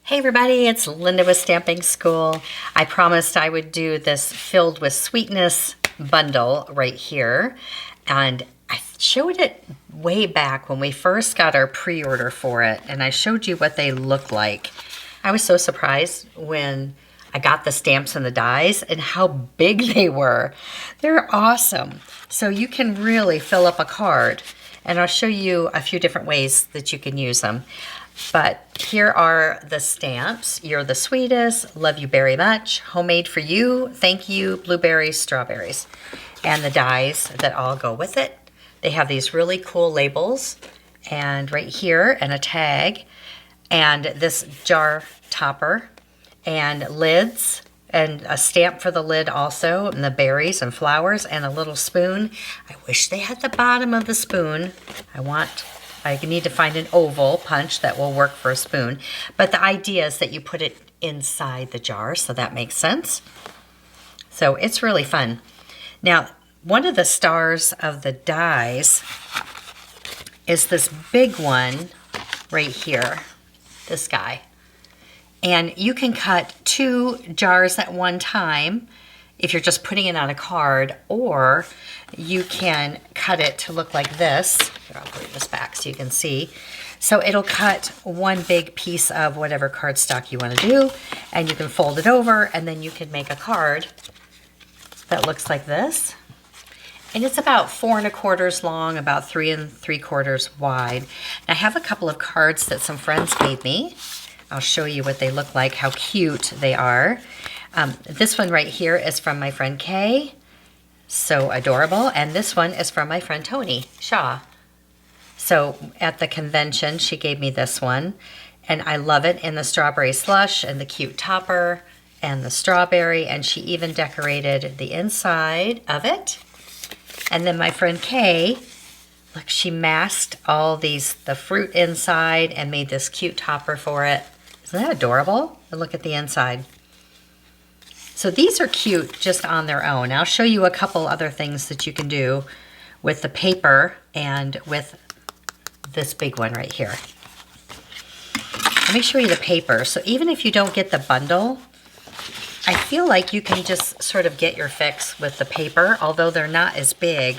Hey everybody, it's Linda with Stamping School. I promised I would do this filled with sweetness bundle right here. And I showed it way back when we first got our pre-order for it, and I showed you what they look like. I was so surprised when I got the stamps and the dies and how big they were. They're awesome. So you can really fill up a card, and I'll show you a few different ways that you can use them. But here are the stamps. You're the sweetest, love you very much, homemade for you, thank you, blueberries, strawberries, and the dies that all go with it. They have these really cool labels, and right here, and a tag, and this jar topper, and lids, and a stamp for the lid also, and the berries and flowers, and a little spoon. I wish they had the bottom of the spoon. I need to find an oval punch that will work for a spoon. But the idea is that you put it inside the jar, so that makes sense. So it's really fun. Now, one of the stars of the dies is this big one right here, this guy. And you can cut 2 jars at one time if you're just putting it on a card, or you can cut it to look like this. Here, I'll put this back so you can see. So it'll cut one big piece of whatever cardstock you want to do, and you can fold it over, and then you can make a card that looks like this. And it's about 4 1/4 long, about 3 3/4 wide. And I have a couple of cards that some friends gave me. I'll show you what they look like, how cute they are. This one right here is from my friend Kay. So adorable. And this one is from my friend Tony Shaw. So at the convention, she gave me this one. And I love it in the strawberry slush and the cute topper and the strawberry. And she even decorated the inside of it. And then my friend Kay, look, she masked all the fruit inside and made this cute topper for it. Isn't that adorable? And look at the inside. So these are cute just on their own. I'll show you a couple other things that you can do with the paper and with this big one right here. Let me show you the paper. So even if you don't get the bundle, I feel like you can just sort of get your fix with the paper, although they're not as big.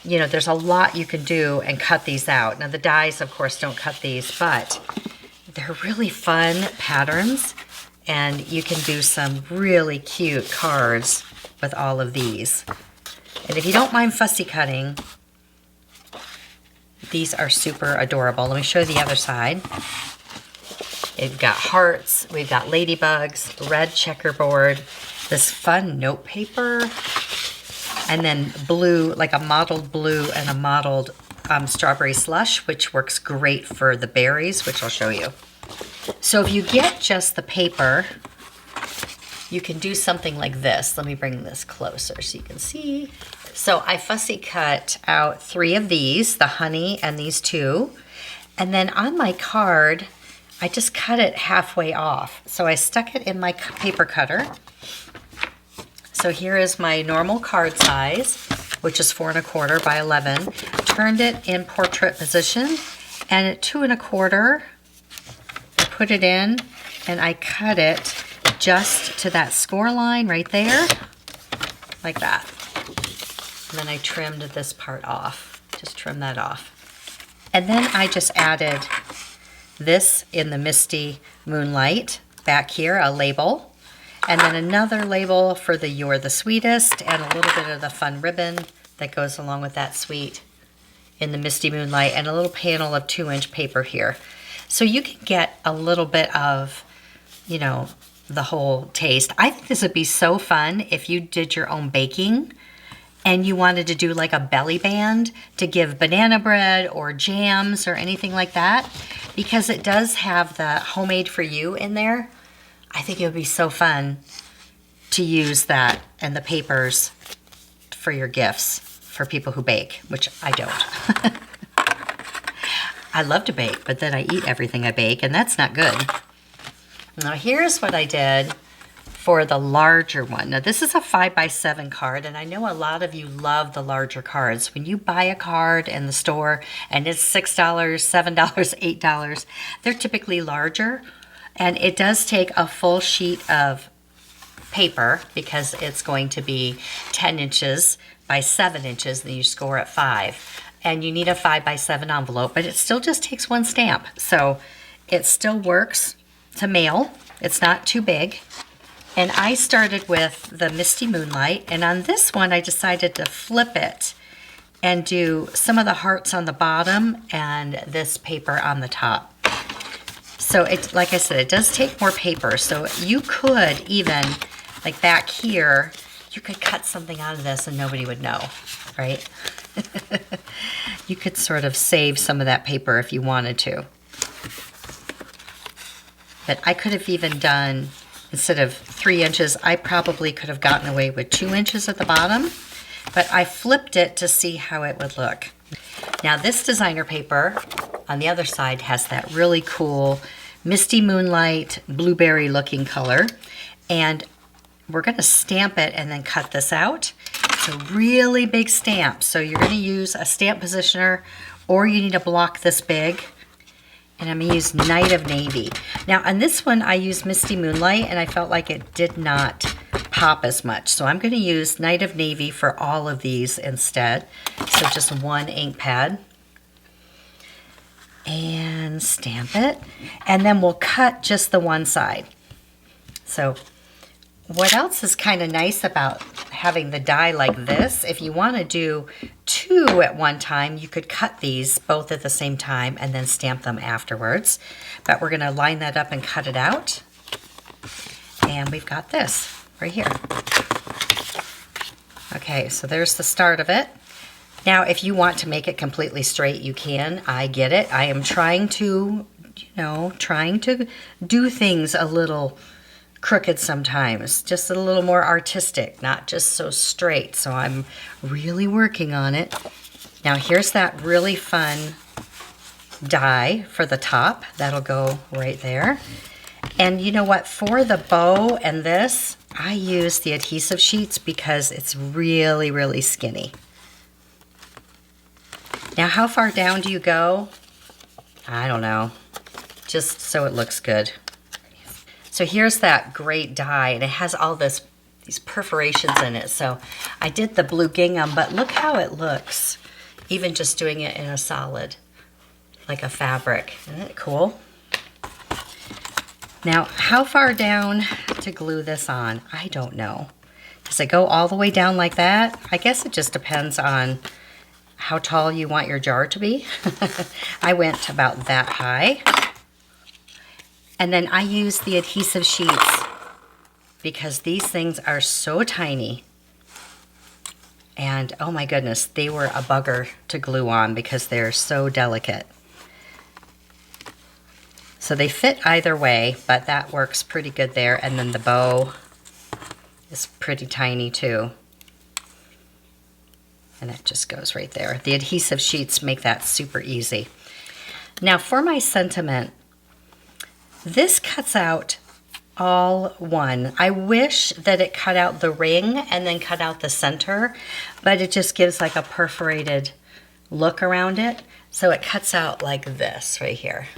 You know, there's a lot you can do and cut these out. Now the dies, of course, don't cut these, but they're really fun patterns. And you can do some really cute cards with all of these. And if you don't mind fussy cutting, these are super adorable. Let me show you the other side. We've got hearts, we've got ladybugs, red checkerboard, this fun note paper, and then blue, like a mottled blue and a mottled strawberry slush, which works great for the berries, which I'll show you. So if you get just the paper, you can do something like this. Let me bring this closer so you can see. So I fussy cut out 3 of these, the honey and these 2. And then on my card, I just cut it halfway off. So I stuck it in my paper cutter. So here is my normal card size, which is 4 1/4 by 11. Turned it in portrait position, and at 2 1/4, put it in, and I cut it just to that score line right there, like that. And then I trimmed this part off, just trim that off. And then I just added this in the Misty Moonlight back here, a label, and then another label for the You're the Sweetest, and a little bit of the fun ribbon that goes along with that sweet in the Misty Moonlight, and a little panel of 2-inch paper here. So you can get a little bit of, you know, the whole taste. I think this would be so fun if you did your own baking and you wanted to do like a belly band to give banana bread or jams or anything like that, because it does have the homemade for you in there. I think it would be so fun to use that and the papers for your gifts for people who bake, which I don't. I love to bake, but then I eat everything I bake, and that's not good. Now here's what I did for the larger one. Now this is a 5 by 7 card, and I know a lot of you love the larger cards. When you buy a card in the store and it's $6, $7, $8, they're typically larger. And it does take a full sheet of paper because it's going to be 10 inches by 7 inches, then you score at 5. And you need a 5 by 7 envelope, but it still just takes one stamp. So it still works to mail. It's not too big. And I started with the Misty Moonlight, and on this one I decided to flip it and do some of the hearts on the bottom and this paper on the top. So it, like I said, it does take more paper. So you could even, like back here, you could cut something out of this and nobody would know, right? You could sort of save some of that paper if you wanted to. But I could have even done, instead of 3 inches, I probably could have gotten away with 2 inches at the bottom, but I flipped it to see how it would look. Now this designer paper on the other side has that really cool Misty Moonlight blueberry looking color, and we're going to stamp it and then cut this out. It's a really big stamp, so you're going to use a stamp positioner, or you need a block this big. And I'm going to use Night of Navy. Now on this one I used Misty Moonlight and I felt like it did not pop as much. So I'm going to use Night of Navy for all of these instead. So just one ink pad. And stamp it. And then we'll cut just the one side. So what else is kind of nice about having the die like this, if you want to do 2 at one time, you could cut these both at the same time and then stamp them afterwards. But we're going to line that up and cut it out. And we've got this right here. Okay, so there's the start of it. Now, if you want to make it completely straight, you can. I get it. I am trying to, trying to do things a little crooked sometimes, just a little more artistic, not just so straight. So I'm really working on it. Now here's that really fun die for the top. That'll go right there. And you know what? For the bow and this, I use the adhesive sheets because it's really, really skinny. Now how far down do you go? I don't know. Just so it looks good. So here's that great die, and it has all these perforations in it. So I did the blue gingham, but look how it looks, even just doing it in a solid, like a fabric. Isn't it cool? Now, how far down to glue this on? I don't know. Does it go all the way down like that? I guess it just depends on how tall you want your jar to be. I went about that high. And then I use the adhesive sheets because these things are so tiny. And oh my goodness, they were a bugger to glue on because they're so delicate. So they fit either way, but that works pretty good there. And then the bow is pretty tiny too. And that just goes right there. The adhesive sheets make that super easy. Now for my sentiment, this cuts out all one. I wish that it cut out the ring and then cut out the center, but it just gives like a perforated look around it. So it cuts out like this right here.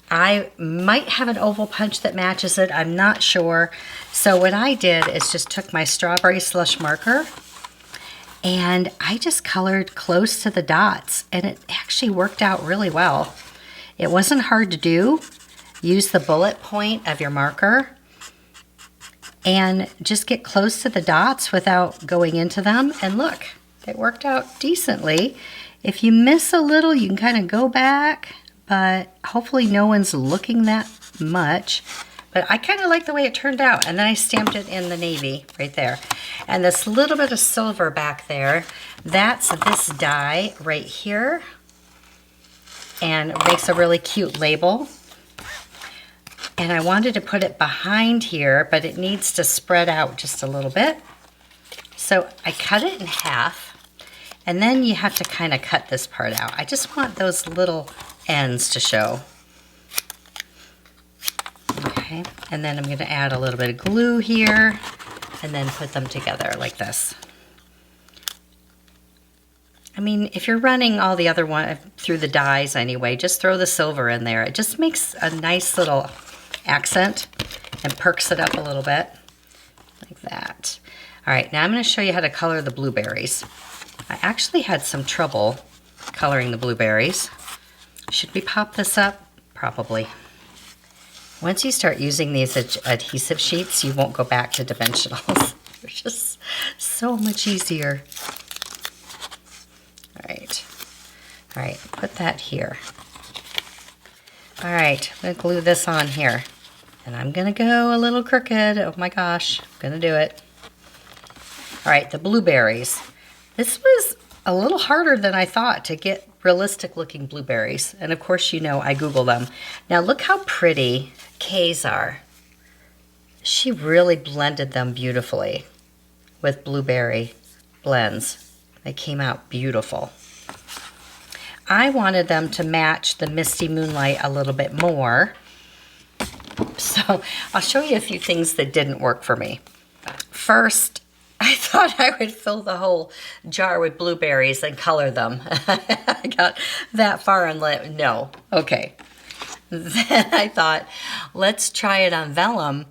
I might have an oval punch that matches it. I'm not sure. So what I did is just took my strawberry slush marker and I just colored close to the dots, and it actually worked out really well. It wasn't hard to do. Use the bullet point of your marker and just get close to the dots without going into them. And look, it worked out decently. If you miss a little, you can kind of go back, but hopefully no one's looking that much. But I kind of like the way it turned out. And then I stamped it in the navy right there. And this little bit of silver back there, that's this die right here. And it makes a really cute label. And I wanted to put it behind here, but it needs to spread out just a little bit. So I cut it in half, and then you have to kind of cut this part out. I just want those little ends to show. Okay, and then I'm going to add a little bit of glue here, and then put them together like this. I mean, if you're running all the other one through the dies anyway, just throw the silver in there. It just makes a nice little accent and perks it up a little bit, like that. All right, now I'm going to show you how to color the blueberries. I actually had some trouble coloring the blueberries. Should we pop this up? Probably. Once you start using these adhesive sheets, you won't go back to dimensionals. They're just so much easier. All right, put that here. All right, I'm gonna glue this on here. And I'm gonna go a little crooked. Oh my gosh, I'm gonna do it. All right, the blueberries. This was a little harder than I thought to get realistic looking blueberries. And of course, you know, I Google them. Now look how pretty Kay's are. She really blended them beautifully with blueberry blends. They came out beautiful. I wanted them to match the Misty Moonlight a little bit more. So I'll show you a few things that didn't work for me. First, I thought I would fill the whole jar with blueberries and color them. I got that far and no, okay. Then I thought, let's try it on vellum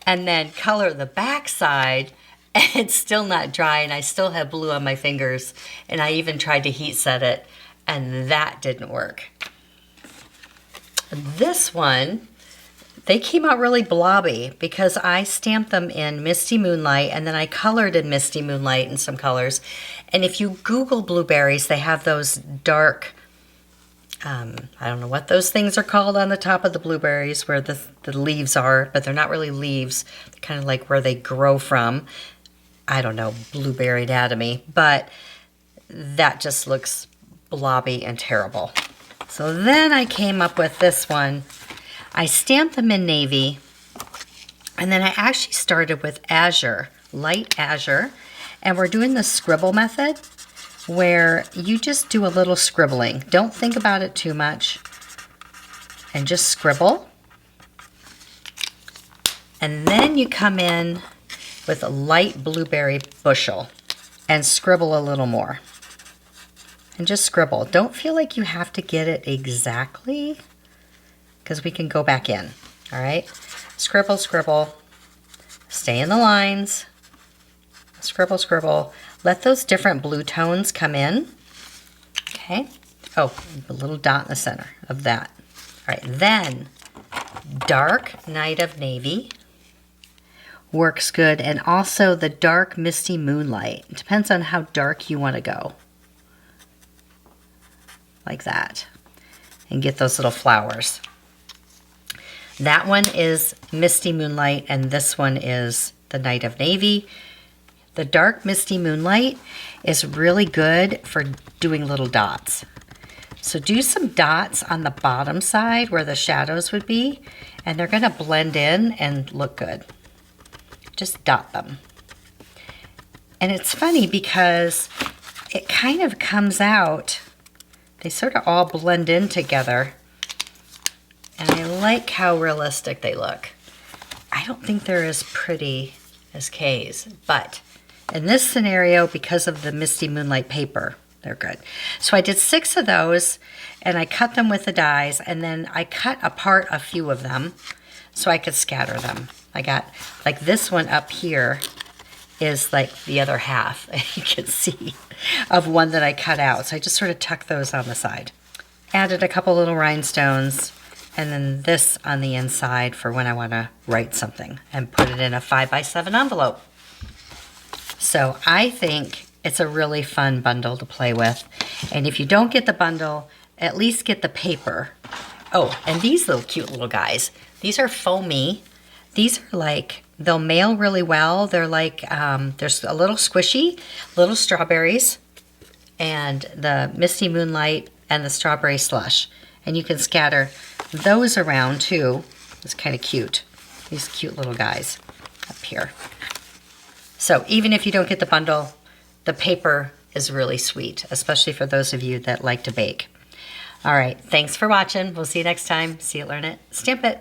and then color the backside. And it's still not dry and I still have blue on my fingers. And I even tried to heat set it and that didn't work. This one, they came out really blobby because I stamped them in Misty Moonlight and then I colored in Misty Moonlight in some colors. And if you Google blueberries, they have those dark, I don't know what those things are called on the top of the blueberries where the leaves are, but they're not really leaves. They're kind of like where they grow from. I don't know, blueberry anatomy, but that just looks blobby and terrible. So then I came up with this one. I stamped them in navy, and then I actually started with azure, light azure, and we're doing the scribble method where you just do a little scribbling. Don't think about it too much, and just scribble. And then you come in with a light blueberry bushel and scribble a little more. And just scribble. Don't feel like you have to get it exactly because we can go back in. All right? Scribble, scribble. Stay in the lines. Scribble, scribble. Let those different blue tones come in. Okay? Oh, a little dot in the center of that. All right, then dark Night of Navy works good, and also the dark Misty Moonlight. It depends on how dark you want to go. Like that. And get those little flowers. That one is Misty Moonlight, and this one is the Night of Navy. The dark Misty Moonlight is really good for doing little dots. So do some dots on the bottom side where the shadows would be, and they're going to blend in and look good. Just dot them. And it's funny because it kind of comes out, they sort of all blend in together. And I like how realistic they look. I don't think they're as pretty as Kay's, but in this scenario, because of the Misty Moonlight paper, they're good. So I did 6 of those, and I cut them with the dies, and then I cut apart a few of them so I could scatter them. I got, like this one up here is like the other half, you can see, of one that I cut out. So I just sort of tucked those on the side. Added a couple little rhinestones, and then this on the inside for when I want to write something, and put it in a 5x7 envelope. So I think it's a really fun bundle to play with. And if you don't get the bundle, at least get the paper. Oh, and these little cute little guys. These are foamy. These are like, they'll mail really well. They're like, there's a little squishy, little strawberries, and the Misty Moonlight and the strawberry slush. And you can scatter those around too. It's kind of cute. These cute little guys up here. So even if you don't get the bundle, the paper is really sweet, especially for those of you that like to bake. All right, thanks for watching. We'll see you next time. See it, learn it, stamp it.